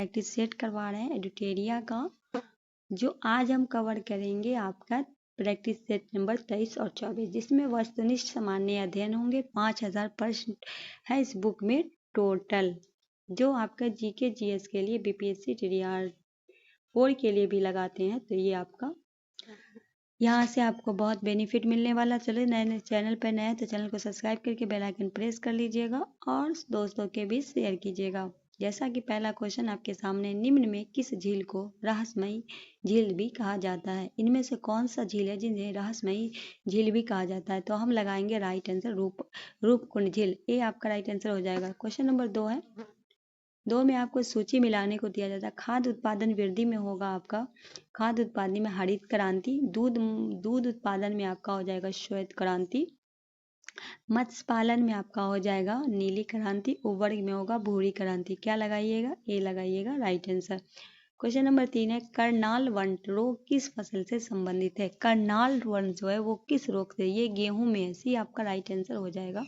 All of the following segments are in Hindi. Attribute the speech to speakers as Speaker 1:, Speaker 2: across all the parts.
Speaker 1: प्रैक्टिस सेट करवा रहे हैं एडुटेरिया का, जो आज हम कवर करेंगे आपका प्रैक्टिस सेट नंबर 23 और 24, जिसमें वस्तुनिष्ठ सामान्य अध्ययन होंगे। 5000 प्रश्न है इस बुक में टोटल, जो आपका जीके जीएस के लिए बीपीएससी टीडीआर 4 के लिए भी लगाते हैं। तो ये आपका यहाँ से आपको बहुत बेनिफिट मिलने वाला। चलो नए चैनल पर नए हैं तो चैनल को सब्सक्राइब करके बेल आइकन प्रेस कर लीजिएगा और दोस्तों के बीच शेयर कीजिएगा। जैसा कि पहला क्वेश्चन आपके सामने, निम्न में किस झील को रहस्यमयी झील भी कहा जाता है? इनमें से कौन सा झील है जिन्हें रहस्यमयी झील भी कहा जाता है? तो हम लगाएंगे राइट आंसर रूपकुंड झील। ये आपका राइट आंसर हो जाएगा। क्वेश्चन नंबर 2 है, 2 में आपको सूची मिलाने को दिया जाता है। खाद्य उत्पादन वृद्धि में होगा आपका खाद्य उत्पादन में हरित क्रांति, दूध उत्पादन में आपका हो जाएगा श्वेत क्रांति, मत्स्य पालन में आपका हो जाएगा नीली क्रांति, उवर्ग में होगा भूरी क्रांति। क्या लगाइएगा? ए लगाइएगा राइट आंसर। क्वेश्चन नंबर 3 है, करनाल वन रोग किस फसल से संबंधित है? करनाल वन जो है वो किस रोग से? ये गेहूं में है। सी आपका राइट आंसर हो जाएगा।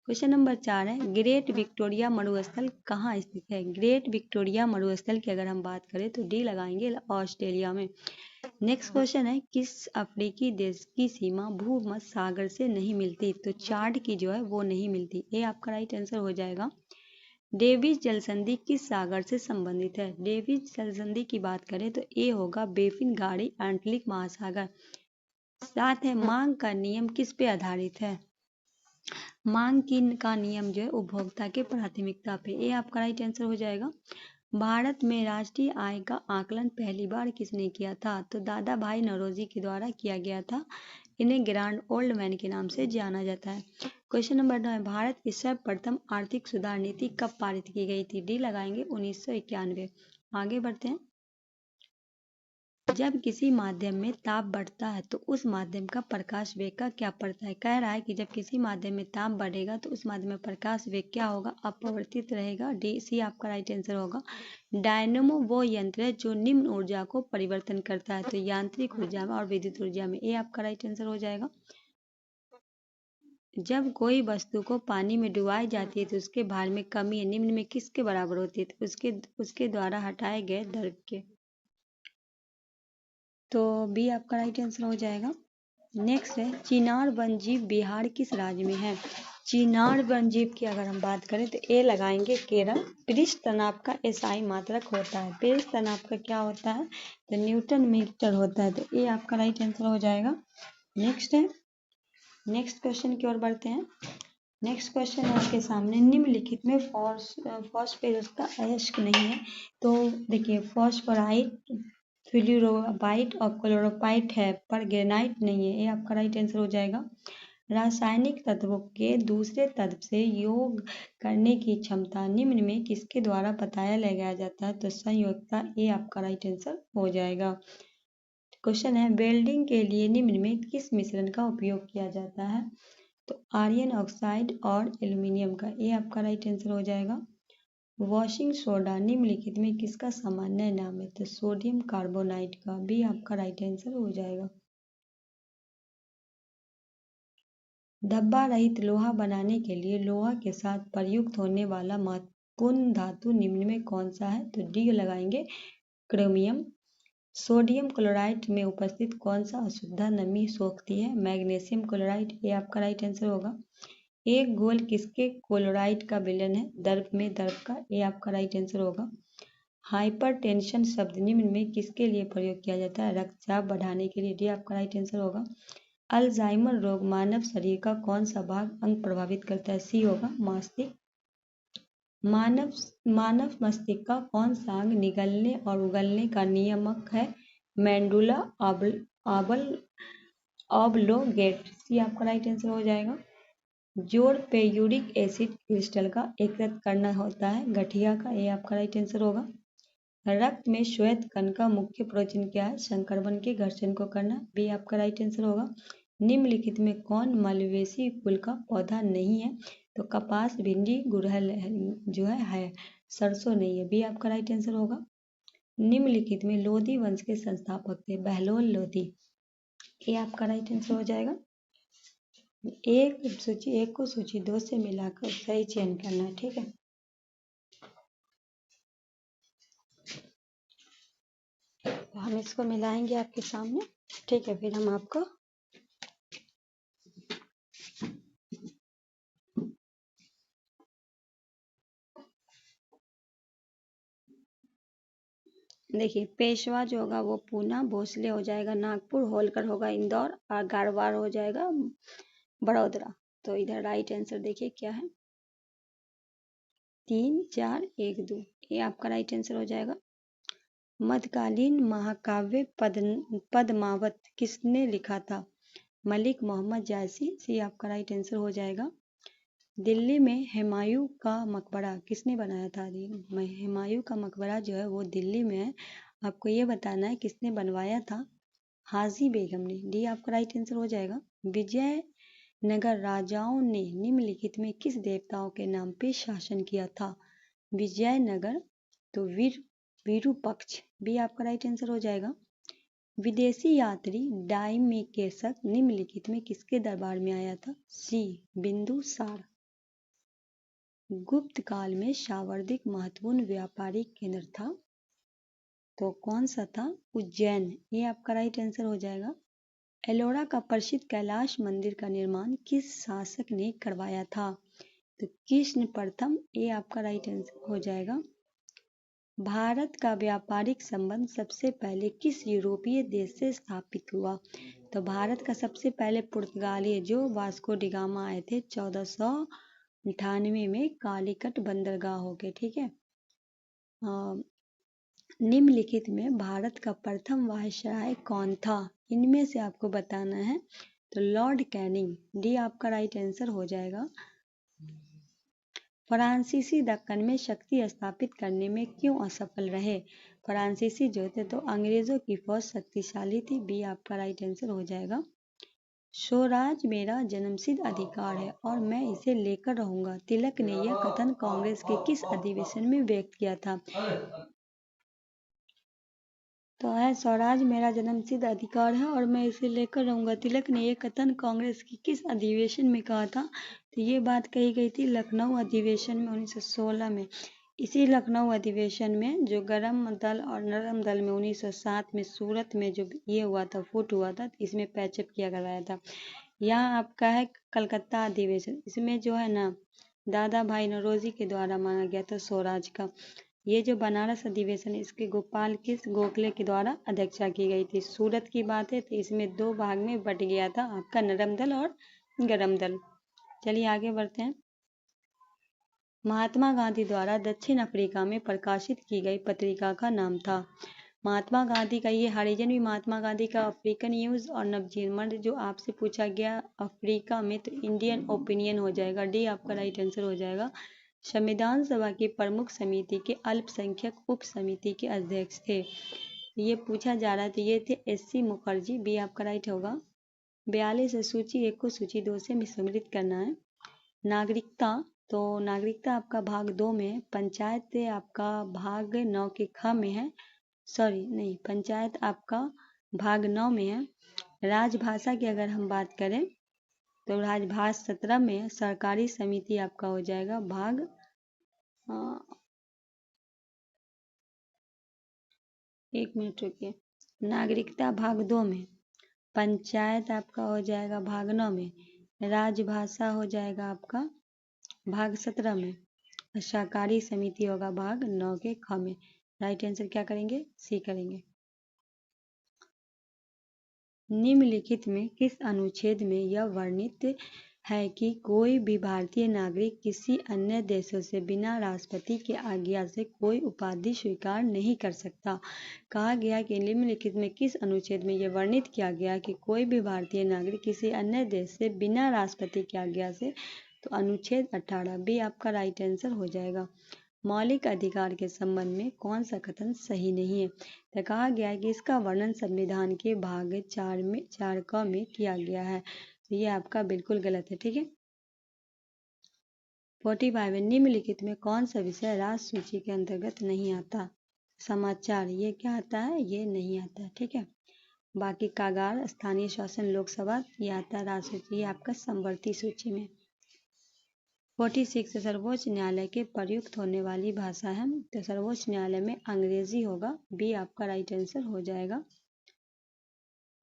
Speaker 1: क्वेश्चन नंबर 4 है, ग्रेट विक्टोरिया मरुस्थल कहाँ स्थित है? ग्रेट विक्टोरिया मरुस्थल की अगर हम बात करें तो डी लगाएंगे ऑस्ट्रेलिया में। नेक्स्ट क्वेश्चन है, किस अफ्रीकी देश की सीमा भूमध्य सागर से नहीं मिलती? तो चाड की जो है वो नहीं मिलती। ये आपका राइट आंसर हो जाएगा। डेविस जल संधि किस सागर से संबंधित है? डेविस जल संधि की बात करें तो ए होगा बेफिन गाड़ी एंटलिक महासागर। साथ है, मांग का नियम किस पे आधारित है? मांग का नियम जो है उपभोक्ता के प्राथमिकता पे। ये आपका राइट आंसर हो जाएगा। भारत में राष्ट्रीय आय का आकलन पहली बार किसने किया था? तो दादा भाई नौरोजी के द्वारा किया गया था। इन्हें ग्रैंड ओल्ड मैन के नाम से जाना जाता है। क्वेश्चन नंबर 9 है, भारत की सर्वप्रथम आर्थिक सुधार नीति कब पारित की गई थी? डी लगाएंगे 1991। आगे बढ़ते हैं। जब किसी माध्यम में ताप बढ़ता है तो उस माध्यम का प्रकाश वेग का क्या पड़ता है? कह रहा है कि जब किसी माध्यम में ताप बढ़ेगा तो उस माध्यम में प्रकाश वेग क्या होगा? अपरिवर्तित रहेगा। डी सी आपका राइट आंसर होगा। डायनेमो वो यंत्र है जो निम्न ऊर्जा को परिवर्तन करता है। तो यांत्रिक ऊर्जा में और विद्युत ऊर्जा में। ये आपका राइट आंसर हो जाएगा। जब कोई वस्तु को पानी में डुबाई जाती है तो उसके भार में कमी निम्न में किसके बराबर होती है? तो उसके द्वारा हटाए गए द्रव्य के। तो बी आपका राइट आंसर हो जाएगा। नेक्स्ट है, चिनार वनजीव बिहार किस राज्य में है? चिनार वनजीव की अगर हम बात करें तो ए लगाएंगे केरल। पृष्ठ तनाव का एसआई मात्रक होता है। पृष्ठ तनाव का क्या होता है? तो न्यूटन मीटर होता है। तो ए आपका राइट आंसर हो जाएगा। नेक्स्ट है, नेक्स्ट क्वेश्चन की ओर बढ़ते हैं। नेक्स्ट क्वेश्चन है आपके सामने, निम्नलिखित में फॉस्फोरस का अयस्क नहीं है। तो देखिए, फॉस्फोराइट, फ्लोराबाइट और क्लोरोपाइट है पर ग्रेनाइट नहीं है। ये आपका राइट आंसर हो जाएगा। रासायनिक तत्वों के दूसरे तत्व से योग करने की क्षमता निम्न में किसके द्वारा बताया लगाया जाता है? तो संयोजकता। ये आपका राइट आंसर हो जाएगा। क्वेश्चन है, वेल्डिंग के लिए निम्न में किस मिश्रण का उपयोग किया जाता है? तो आयरन ऑक्साइड और एल्यूमिनियम का। ये आपका राइट आंसर हो जाएगा। वॉशिंग सोडा निम्नलिखित में किसका सामान्य नाम है? तो सोडियम कार्बोनाइट का। भी आपका राइट आंसर हो जाएगा। धब्बा रहित लोहा बनाने के लिए लोहा के साथ प्रयुक्त होने वाला महत्वपूर्ण धातु निम्न में कौन सा है? तो डी लगाएंगे क्रोमियम। सोडियम क्लोराइड में उपस्थित कौन सा अशुद्ध नमी सोखती है? Magnesium chloride. ये आपका राइट आंसर होगा। एक घोल किसके क्लोराइड का विलयन है? दर्भ में दर्भ का। ये आपका राइट आंसर होगा। हाइपरटेंशन शब्द निम्न में किसके लिए प्रयोग किया जाता है? रक्तचाप बढ़ाने के लिए। डी आपका राइट आंसर होगा। अल्जाइमर रोग मानव शरीर का कौन सा भाग अंग प्रभावित करता है? सी होगा मस्तिष्क। मानव मस्तिष्क का कौन सा अंग निगलने और उगलने का नियामक है? मेंडुला ऑब्लोगेट। सी आपका राइट आंसर हो जाएगा। जोड़ पे यूरिक एसिड क्रिस्टल का एकत्रित करना होता है गठिया का। ये आपका राइट आंसर होगा। रक्त में श्वेत कण का मुख्य प्रयोजन क्या है? संक्रमण के घर्षण को करना। भी आपका राइट आंसर होगा। निम्नलिखित में कौन मलवेसी कुल का पौधा नहीं है? तो कपास, भिंडी, गुड़हल जो है सरसों नहीं है। भी आपका राइट आंसर होगा। निम्नलिखित में लोधी वंश के संस्थापक थे? बहलोल लोधी। ये आपका राइट आंसर हो जाएगा। एक को सूची 2 से मिलाकर सही चयन करना है। ठीक है। हम इसको मिलाएंगे आपके सामने, ठीक है। फिर हम आपको देखिए, पेशवा जो होगा वो पूना, भोसले हो जाएगा नागपुर, होलकर होगा इंदौर और गारवार हो जाएगा बड़ोदरा। तो इधर राइट आंसर देखिए क्या है, 3, 4, 1, 2, ये आपका राइट आंसर हो जाएगा। मध्यकालीन महाकाव्य पद्मावत किसने लिखा था? मलिक मोहम्मद जायसी, ये आपका राइट आंसर हो जाएगा। दिल्ली में हुमायूं का मकबरा किसने बनाया था? हुमायूं का मकबरा जो है वो दिल्ली में है, आपको ये बताना है किसने बनवाया था। हाजी बेगम ने, डी आपका राइट आंसर हो जाएगा। विजयनगर राजाओं ने निम्नलिखित में किस देवताओं के नाम पे शासन किया था? विजयनगर, तो विरूपक्ष, बी आपका राइट आंसर हो जाएगा। विदेशी यात्री डायमिकेशक निम्नलिखित में किसके दरबार में आया था? सी बिंदुसार। गुप्त काल में सावर्दिक महत्वपूर्ण व्यापारिक केंद्र था, तो कौन सा था? उज्जैन, ये आपका राइट आंसर हो जाएगा। एलोरा का प्रसिद्ध कैलाश मंदिर का निर्माण किस शासक ने करवाया था? तो कृष्ण प्रथम, ये आपका राइट आंसर हो जाएगा। भारत का व्यापारिक संबंध सबसे पहले किस यूरोपीय देश से स्थापित हुआ? तो भारत का सबसे पहले पुर्तगाली जो वास्को डिगामा आए थे 1498 में कालीकट बंदरगाह होके, ठीक है। निम्नलिखित में भारत का प्रथम वायसराय कौन था? इनमें से आपको बताना है, तो लॉर्ड कैनिंग, डी आपका राइट आंसर हो जाएगा। फ्रांसीसी दक्कन में शक्ति स्थापित करने में क्यों असफल रहे? फ्रांसीसी जो थे तो अंग्रेजों की फौज शक्तिशाली थी, बी आपका राइट आंसर हो जाएगा। स्वराज मेरा जन्मसिद्ध अधिकार है और मैं इसे लेकर रहूंगा, तिलक ने यह कथन कांग्रेस के किस अधिवेशन में व्यक्त किया था? तो है स्वराज मेरा जन्मसिद्ध अधिकार है और मैं इसे लेकर रहूंगा, तिलक ने यह कथन कांग्रेस की किस अधिवेशन में कहा था? तो ये बात कही गई थी लखनऊ अधिवेशन में 1916 में। इसी लखनऊ अधिवेशन में जो गरम दल और नरम दल में 1907 में सूरत में जो ये हुआ था, फुट हुआ था, इसमें पैचअप किया करवाया था। यहाँ आपका है कलकत्ता अधिवेशन, इसमें जो है ना दादा भाई नौरोजी के द्वारा मांगा गया था स्वराज का। ये जो बनारस अधिवेशन इसके गोपाल कृष्ण गोखले के द्वारा अध्यक्षता की गई थी। सूरत की बात है तो इसमें 2 भाग में बट गया था आपका नरम दल और गरम दल। चलिए आगे बढ़ते हैं। महात्मा गांधी द्वारा दक्षिण अफ्रीका में प्रकाशित की गई पत्रिका का नाम था। महात्मा गांधी का ये हरिजन भी महात्मा गांधी का अफ्रीकन न्यूज और नवजीवन जो आपसे पूछा गया अफ्रीका में, तो इंडियन ओपिनियन हो जाएगा, डी आपका राइट आंसर हो जाएगा। संविधान सभा की प्रमुख समिति के अल्पसंख्यक उप समिति के अध्यक्ष थे, ये पूछा जा रहा है, तो ये थे एस.सी. मुखर्जी, बी आपका राइट होगा। 42 है सूची 1 को सूची 2 से सम्मिलित करना है। नागरिकता, तो नागरिकता आपका भाग 2 में है। पंचायत आपका भाग 9 के ख में है, सॉरी नहीं, पंचायत आपका भाग 9 में है। राजभाषा की अगर हम बात करें तो राजभाषा 17 में है। सरकारी समिति आपका हो जाएगा भाग 1 मिनट रुकिए, नागरिकता भाग 2 में, पंचायत आपका हो जाएगा भाग 9 में, राजभाषा हो जाएगा आपका भाग 17 में, सहकारी समिति होगा भाग 9 के ख में। राइट आंसर क्या करेंगे? सी करेंगे। निम्नलिखित में किस अनुच्छेद में यह वर्णित है कि कोई भी भारतीय नागरिक किसी अन्य देशों से बिना राष्ट्रपति की आज्ञा से कोई उपाधि स्वीकार नहीं कर सकता? कहा गया कि निम्नलिखित में किस अनुच्छेद में यह वर्णित किया गया कि कोई भी भारतीय नागरिक किसी अन्य देश से बिना राष्ट्रपति की आज्ञा से? तो अनुच्छेद 18, बी आपका राइट आंसर हो जाएगा। मौलिक अधिकार के संबंध में कौन सा कथन सही नहीं है? तो कहा गया है कि इसका वर्णन संविधान के भाग 4 क में किया गया है, तो ये आपका बिल्कुल गलत है, ठीक है। 45 निम्नलिखित में कौन सा विषय राष्ट्र सूची के अंतर्गत नहीं आता? समाचार, ये क्या आता है? ये नहीं आता है, ठीक है। बाकी कागार, स्थानीय शासन, लोकसभा, ये आता है राष्ट्र सूची, ये आपका समवर्ती सूची में। 46 सर्वोच्च न्यायालय के प्रयुक्त होने वाली भाषा है, तो सर्वोच्च न्यायालय में अंग्रेजी होगा, बी आपका राइट आंसर हो जाएगा।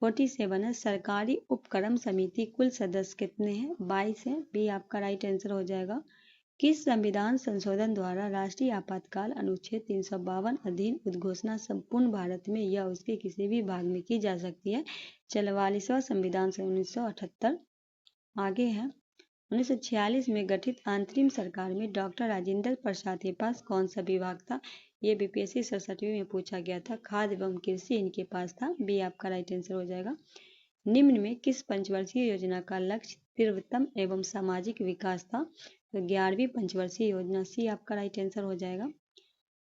Speaker 1: 47 है सरकारी उपक्रम समिति कुल सदस्य कितने हैं? 22 है, बी आपका राइट आंसर हो जाएगा। किस संविधान संशोधन द्वारा राष्ट्रीय आपातकाल अनुच्छेद 352 अधीन उद्घोषणा संपूर्ण भारत में या उसके किसी भी भाग में की जा सकती है? 44वां संविधान से 1978। आगे है 1946 में गठित अंतरिम सरकार में डॉक्टर राजेंद्र प्रसाद के पास कौन सा विभाग था? ये बीपीएससी 67 में पूछा गया था। खाद्य एवं कृषि इनके पास था, बी आपका राइट आंसर हो जाएगा। निम्न में किस पंचवर्षीय योजना का लक्ष्य तीव्रतम एवं सामाजिक विकास था? तो 11वीं पंचवर्षीय योजना, सी आपका राइट आंसर हो जाएगा।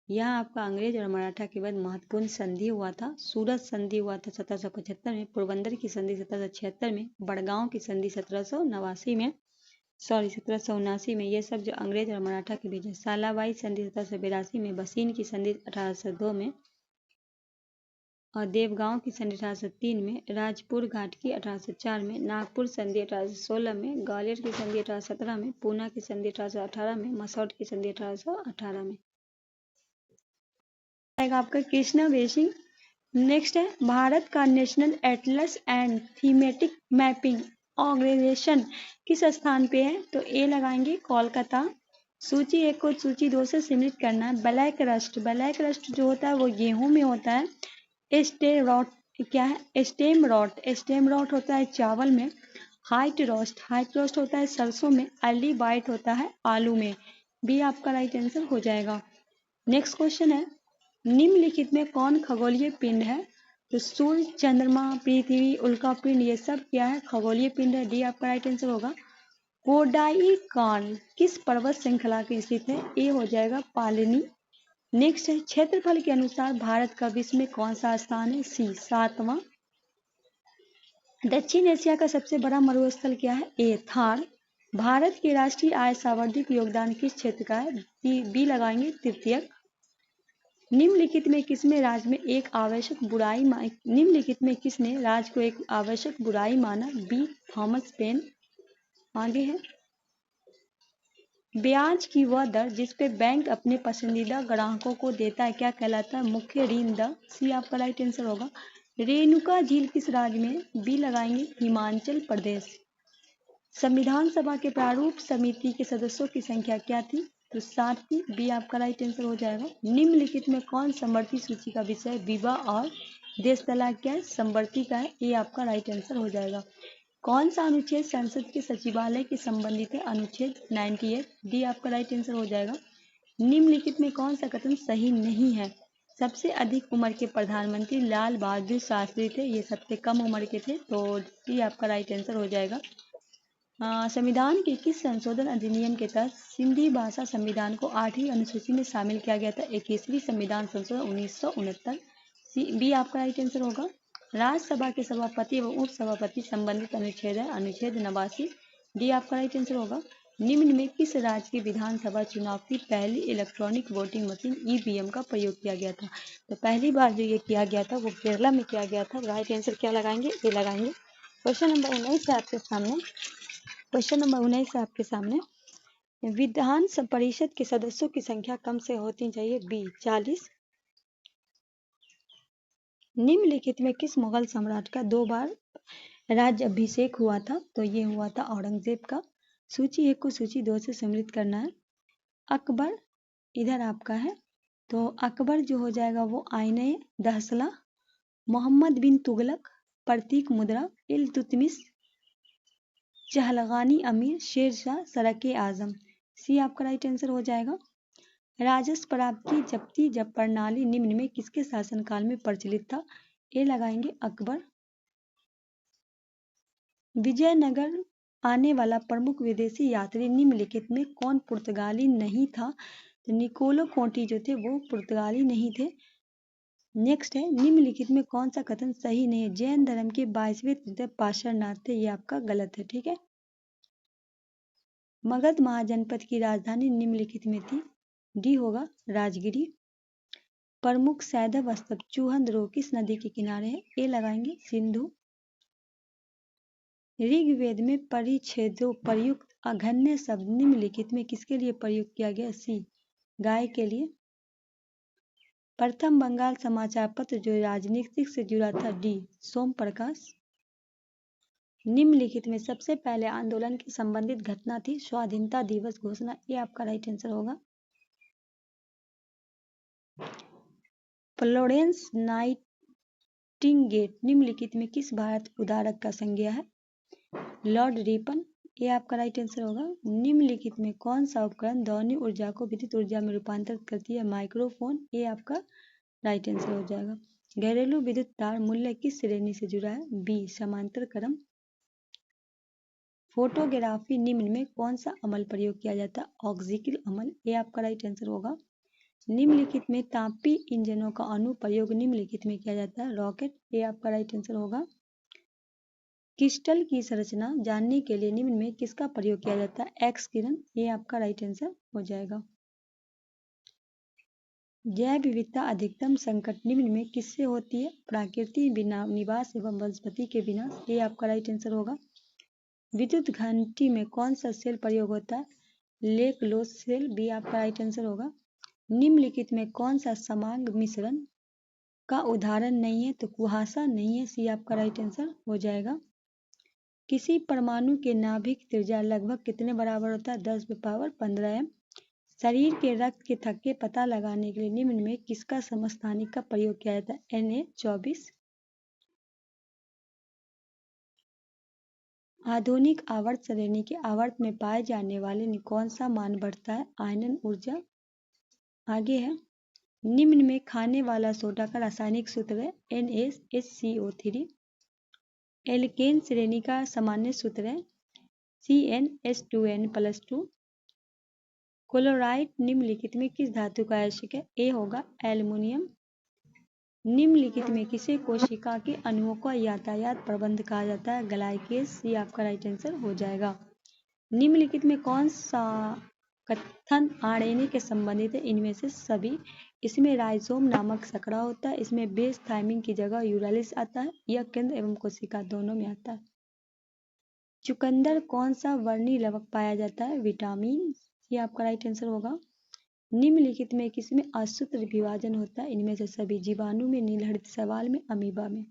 Speaker 1: यहाँ आपका अंग्रेज और मराठा के बाद महत्वपूर्ण संधि हुआ था। सूरत संधि हुआ था 1775 में, पोरबंदर की संधि 1776 में, बड़गांव की संधि 1789 में, ये सब जो अंग्रेज और मराठा के बीच है। सालाबाई संधि 1782 में, बसीन की संधि 1802 में, और देवगांव की संधि 1803 में, राजपुर घाट की 1804 में, नागपुर संधि 1816 में, ग्वालियर की संधि 1817 में, पूना की संधि 1818 में, मसौद की संधि 1818 में। आपका कृष्णा बेसिंग। नेक्स्ट है भारत का national atlas and thematic mapping organisation किस स्थान पे है? तो ए लगाएंगे कोलकाता। सूची 1 को सूची 2 से सम्मिलित करना है। ब्लैक रस्ट जो होता है वो गेहूं में होता है। क्या है? स्टेम रॉट होता है चावल में। हाइट रोस्ट होता है सरसों में। अर्ली बाइट होता है आलू में। बी आपका राइट आंसर हो जाएगा। नेक्स्ट क्वेश्चन है निम्नलिखित में कौन खगोलीय पिंड है? तो सूर्य, चंद्रमा, पृथ्वी, उल्का पिंड ये सब क्या है? खगोलीय पिंड है। डी आपका राइट आंसर होगा। कोडाईकान किस पर्वत श्रृंखला की स्थित है? ए हो जाएगा पालिनी। नेक्स्ट है क्षेत्रफल के अनुसार भारत का विश्व में कौन सा स्थान है? सी 7वां। दक्षिण एशिया का सबसे बड़ा मरुस्थल क्या है? ए थार। भारत के राष्ट्रीय आय सर्वाधिक योगदान किस क्षेत्र का है? बी लगाएंगे तृतीयक। निम्नलिखित में किसने राज्य में एक आवश्यक बुराई निम्नलिखित में किसने राज्य को एक आवश्यक बुराई माना? B Thomas Paine. आगे है ब्याज की वह दर जिस पे बैंक अपने पसंदीदा ग्राहकों को देता है क्या कहलाता है? मुख्य ऋण दर। सी आपका राइट आंसर होगा। रेणुका झील किस राज्य में? बी लगाएंगे हिमाचल प्रदेश। संविधान सभा के प्रारूप समिति के सदस्यों की संख्या क्या थी? तो 7 थी। बी आपका राइट आंसर हो जाएगा। निम्नलिखित में कौन समवर्ती सूची का विषय विवाह और देश तलाक क्या है? समवर्ती का है। ये आपका राइट आंसर हो जाएगा। कौन सा अनुच्छेद संसद के सचिवालय के संबंधित है? अनुच्छेद 98। डी आपका राइट आंसर हो जाएगा। निम्नलिखित में कौन सा कथन सही नहीं है? सबसे अधिक उम्र के प्रधानमंत्री लाल बहादुर शास्त्री थे, ये सबसे कम उम्र के थे, तो डी आपका राइट आंसर हो जाएगा। संविधान के किस संशोधन अधिनियम के तहत सिंधी भाषा संविधान को 8वीं अनुसूची में शामिल किया गया था? 21वीं संविधान संशोधन 1969। बी आपका राइट आंसर होगा। राज्यसभा के सभापति एवं उप सभापति संबंधित अनुच्छेद है अनुच्छेद 89। डी आपका राइट आंसर होगा। निम्न में किस राज्य की विधानसभा चुनाव की पहली इलेक्ट्रॉनिक वोटिंग मशीन ईवीएम का प्रयोग किया गया था? तो पहली बार जो ये किया गया था वो केरला में किया गया था। राइट आंसर क्या लगाएंगे? ए लगाएंगे। क्वेश्चन नंबर 19 है आपके सामने। क्वेश्चन नंबर 19 है आपके सामने। विधान परिषद के सदस्यों की संख्या कम से होती चाहिए? बी 40। निम्नलिखित में किस मुगल सम्राट का 2 बार राज्य अभिषेक हुआ था? तो ये हुआ था औरंगजेब का। सूची 1 को सूची 2 से सम्मिलित करना है। अकबर इधर आपका है, तो अकबर जो हो जाएगा वो आईने दहसला, मोहम्मद बिन तुगलक, प्रतीक मुद्रा, इल्तुतमिश, चहलगानी अमीर, शेरशाह, सरके आजम। सी आपका राइट आंसर हो जाएगा। राजस्व प्राप्त की जब्ती जब प्रणाली निम्न में किसके शासनकाल में प्रचलित था? ए लगाएंगे अकबर। विजयनगर आने वाला प्रमुख विदेशी यात्री निम्नलिखित में कौन पुर्तगाली नहीं था? तो निकोलो कोंटी जो थे वो पुर्तगाली नहीं थे। नेक्स्ट है निम्नलिखित में कौन सा कथन सही नहीं है? जैन धर्म के 22वें तीर्थंकर पार्श्वनाथ थे, ये आपका गलत है। ठीक है। मगध महाजनपद की राजधानी निम्नलिखित में थी? डी होगा राजगिरी। प्रमुख सैंधव स्तंभ चूहन किस नदी के किनारे है? ए लगाएंगे सिंधु। ऋग्वेद में परिच्छेदों प्रयुक्त अघन्य शब्द निम्नलिखित में किसके लिए प्रयोग किया गया? सी, गाय के लिए। प्रथम बंगाल समाचार पत्र जो राजनीतिक से जुड़ा था? डी, सोम प्रकाश। निम्नलिखित में सबसे पहले आंदोलन की संबंधित घटना थी? स्वाधीनता दिवस घोषणा। ये आपका राइट आंसर होगा। फ्लोरेंस नाइटिंगेल निम्नलिखित में किस भारत उद्धारक का संज्ञा है? Lord Ripon. ये आपका राइट आंसर होगा। निम्नलिखित में कौन सा उपकरण ध्वनि ऊर्जा को विद्युत ऊर्जा में रूपांतरित करती है? माइक्रोफोन। ये आपका राइट आंसर हो जाएगा। घरेलू विद्युत तार मूल्य किस श्रेणी से जुड़ा है? बी, समांतर क्रम। फोटोग्राफी निम्न में कौन सा अमल प्रयोग किया जाता है? ऑप्टिकल अमल। ये आपका राइट आंसर होगा। निम्नलिखित में तापी इंजनों का अनुप्रयोग निम्नलिखित में किया जाता है? रॉकेट। ये आपका राइट आंसर होगा। क्रिस्टल की संरचना जानने के लिए निम्न में किसका प्रयोग किया जाता है? एक्स किरण। ये आपका राइट आंसर हो जाएगा। जैव विविधता अधिकतम संकट निम्न में किससे होती है? प्राकृतिक निवास एवं वनस्पति के विनाश। ये आपका राइट आंसर होगा। विद्युत घंटी में कौन सा सेल प्रयोग होता है? लेक लोस सेल। बी आपका राइट आंसर होगा। निम्नलिखित में कौन सा समांग मिश्रण का उदाहरण नहीं है? तो कुहासा नहीं है। सी आपका राइट आंसर हो जाएगा। किसी परमाणु के नाभिक त्रिज्या लगभग कितने बराबर होता है? 10⁻15 m। शरीर के रक्त के थक्के पता लगाने के लिए निम्न में किसका समस्थानिक का प्रयोग किया जाता है? Na-24। आधुनिक आवर्त श्रेणी के आवर्त में पाए जाने वाले कौन सा मान बढ़ता है? आयनन ऊर्जा। आगे है, निम्न में खाने वाला सोडा का रासायनिक सूत्र है? NaHCO3। एल्केन श्रेणी का सामान्य सूत्र है? CnH2n+2। क्लोराइड निम्नलिखित में किस धातु का आयस्क है? ए होगा एल्युमिनियम। निम्नलिखित में किसे कोशिका के अणुओं का यातायात प्रबंध कहा जाता है? ग्लाइकेज। ये आपका राइट आंसर हो जाएगा। निम्नलिखित में कौन सा कथन आरएनए के संबंधित है? इनमें से सभी। इसमें राइजोम नामक सकड़ा होता है। इसमें बेस थाइमिन की जगह यूरालिस आता है। यह केंद्र एवं कोशिका दोनों में आता है। चुकंदर कौन सा वर्णीय लवक पाया जाता है? विटामिन। ये आपका राइट आंसर होगा। निम्नलिखित में किसमें असूत्र विभाजन होता है? इनमें से सभी। जीवाणु में, नीलहरित शैवाल में, अमीबा में।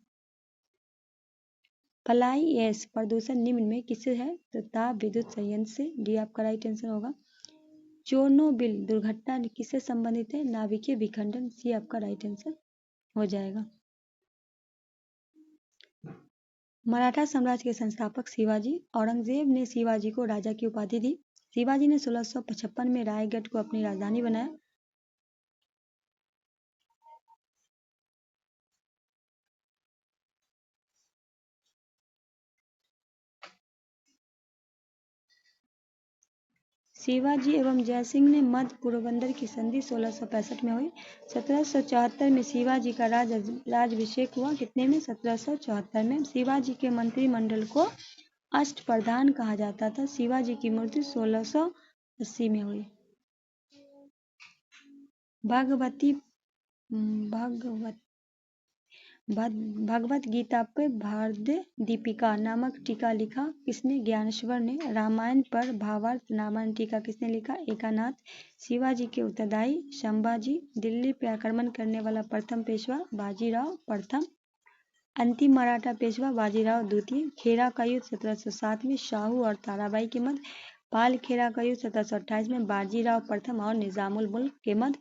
Speaker 1: फ्लाई ऐश प्रदूषण निम्न में किससे है? तो ताप विद्युत संयंत्र से। डी आपका राइट आंसर होगा। चोर्नोबिल दुर्घटना किससे संबंधित है? नाभिकीय विखंडन। सी आपका राइट आंसर हो जाएगा। मराठा साम्राज्य के संस्थापक शिवाजी। औरंगजेब ने शिवाजी को राजा की उपाधि दी। शिवाजी ने 1655 में रायगढ़ को अपनी राजधानी बनाया। शिवाजी एवं जयसिंह ने मध्य पोरबंदर की संधि 1665 में हुई। 1774 में शिवाजी का राज्याभिषेक हुआ। कितने में? 1774 में। शिवाजी के मंत्रिमंडल को अष्टप्रधान कहा जाता था। शिवाजी की मृत्यु 1680 में हुई। भगवत गीता पर भारत दीपिका नामक टीका लिखा किसने? ज्ञानेश्वर ने। रामायण पर भावार्थ रामायण टीका किसने लिखा? एकानाथ। शिवाजी के उत्तरदायी संभाजी। दिल्ली पर आक्रमण करने वाला प्रथम पेशवा? बाजीराव प्रथम। अंतिम मराठा पेशवा? बाजीराव द्वितीय। खेरा का युद्ध 1707 में शाहू और ताराबाई के मध्य। पाल खेरा का युद्ध 1728 में बाजीराव प्रथम और निजामुल मुल्क के मध्य।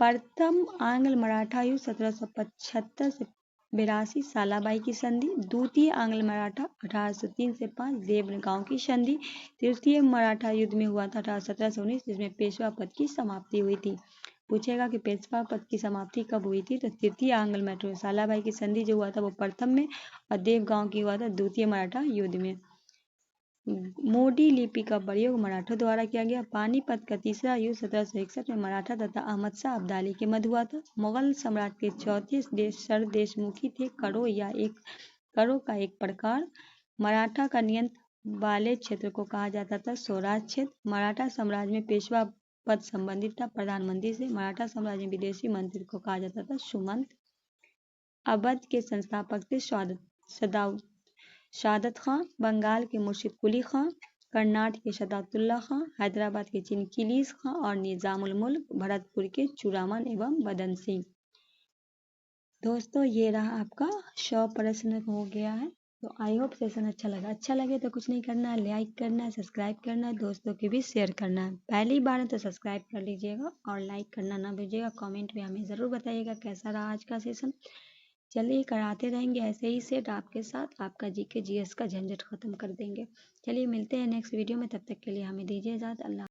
Speaker 1: प्रथम आंग्ल मराठा युद्ध 1775 से 82 सालाबाई की संधि। द्वितीय आंग्ल मराठा 1803 से 5 देवगांव की संधि। तृतीय मराठा युद्ध में हुआ था 1817 से 19, जिसमें पेशवा पद की समाप्ति हुई थी। पूछेगा कि पेशवा पद की समाप्ति कब हुई थी? तो तृतीय आंग्ल मराठा सालाबाई की संधि जो हुआ था वो प्रथम में, और देवगांव की हुआ था द्वितीय मराठा युद्ध में। मोडी लिपि का प्रयोग मराठों द्वारा किया गया। पानीपत का तीसरा युद्ध 1761 में मराठा तथा अहमद शाह अब्दाली के मध्य हुआ था। मुगल सम्राट के चौथे सरदेशमुखी थे। करो का एक प्रकार। मराठा का नियंत्रण वाले क्षेत्र को कहा जाता था स्वराज क्षेत्र। मराठा साम्राज्य में पेशवा पद संबंधित था प्रधानमंत्री से। मराठा साम्राज्य में विदेशी मंत्री को कहा जाता था सुमंत। अवध के संस्थापक थे सादत खां। बंगाल के मुर्शिद कुली खां। कर्नाटक के शदातुल्ला खां, हैदराबाद के चिनकिलीस खां और निजामुल मुल्क भरतपुर के चूड़ामन एवं बदन सिंह। दोस्तों ये रहा आपका 100 प्रश्न हो गया है। तो आई होप सेशन अच्छा लगे तो कुछ नहीं करना है, लाइक करना है, सब्सक्राइब करना है, दोस्तों के भी शेयर करना है। पहली बार है तो सब्सक्राइब कर लीजिएगा और लाइक करना ना भूलिएगा। कमेंट में हमें ज़रूर बताइएगा कैसा रहा आज का सेशन। चलिए कराते रहेंगे ऐसे ही सेट आपके साथ, आपका जीके जीएस का झंझट खत्म कर देंगे। चलिए मिलते हैं नेक्स्ट वीडियो में, तब तक के लिए हमें दीजिए इजाज़त। अल्लाह।